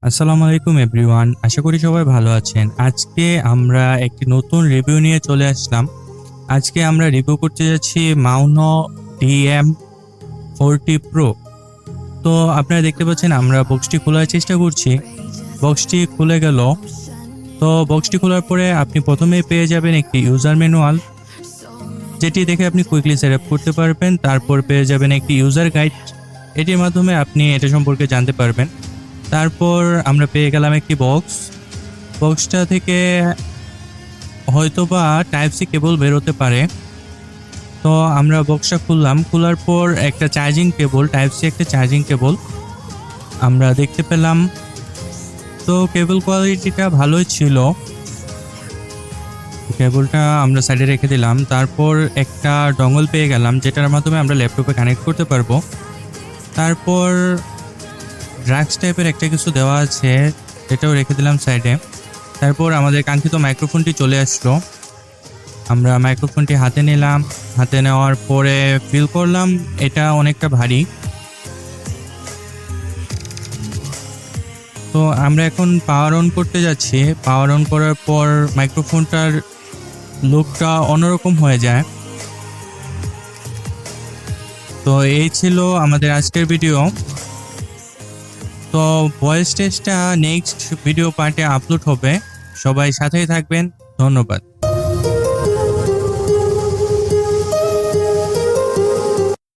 আসসালামু আলাইকুম এভরিওয়ান, আশা করি সবাই ভালো আছেন। আজকে আমরা একটি নতুন রিভিউ নিয়ে চলে আসলাম। আজকে আমরা রিভিউ করতে যাচ্ছি মাউনো DM40 Pro। তো আপনারা দেখতে পাচ্ছেন আমরা বক্সটি খোলার চেষ্টা করছি। বক্সটি খুলে গেল। তো বক্সটি খোলার পরে আপনি প্রথমেই পেয়ে যাবেন একটি ইউজার ম্যানুয়াল, যেটি দেখে আপনি কুইকলি সেট আপ করতে পারবেন। তারপর পেয়ে যাবেন একটি ইউজার গাইড, এটির মাধ্যমে আপনি এটা সম্পর্কে জানতে পারবেন। তারপর আমরা পেয়ে গেলাম একটি বক্সটা থেকে হয়তোবা টাইপ সি কেবল বেরোতে পারে। তো আমরা বক্সটা খোলার পর একটা চার্জিং কেবল, টাইপ সি একটা চার্জিং কেবল আমরা দেখতে পেলাম। তো কেবল কোয়ালিটিটা ভালোই ছিল। কেবলটা আমরা সাইডে রেখে দিলাম। তারপর একটা ডঙ্গল পেয়ে গেলাম, যেটার মাধ্যমে আমরা ল্যাপটপে কানেক্ট করতে পারবো। তারপর ড্রাগস টাইপের একটা কিছু দেওয়া আছে, এটাও রেখে দিলাম সাইডে। তারপর আমাদের কাঙ্ক্ষিত মাইক্রোফোনটি চলে আসলো। আমরা মাইক্রোফোনটি হাতে নিলাম। হাতে নেওয়ার পরে ফিল করলাম এটা অনেকটা ভারী। তো আমরা এখন পাওয়ার অন করতে যাচ্ছি। পাওয়ার অন করার পর মাইক্রোফোনটার লুকটা অন্যরকম হয়ে যায়। তো এই ছিল আমাদের আজকের ভিডিও। তো ভয়েস টেস্টটা নেক্সট ভিডিও পার্টে আপলোড হবে। সবাই সাথেই থাকবেন। ধন্যবাদ।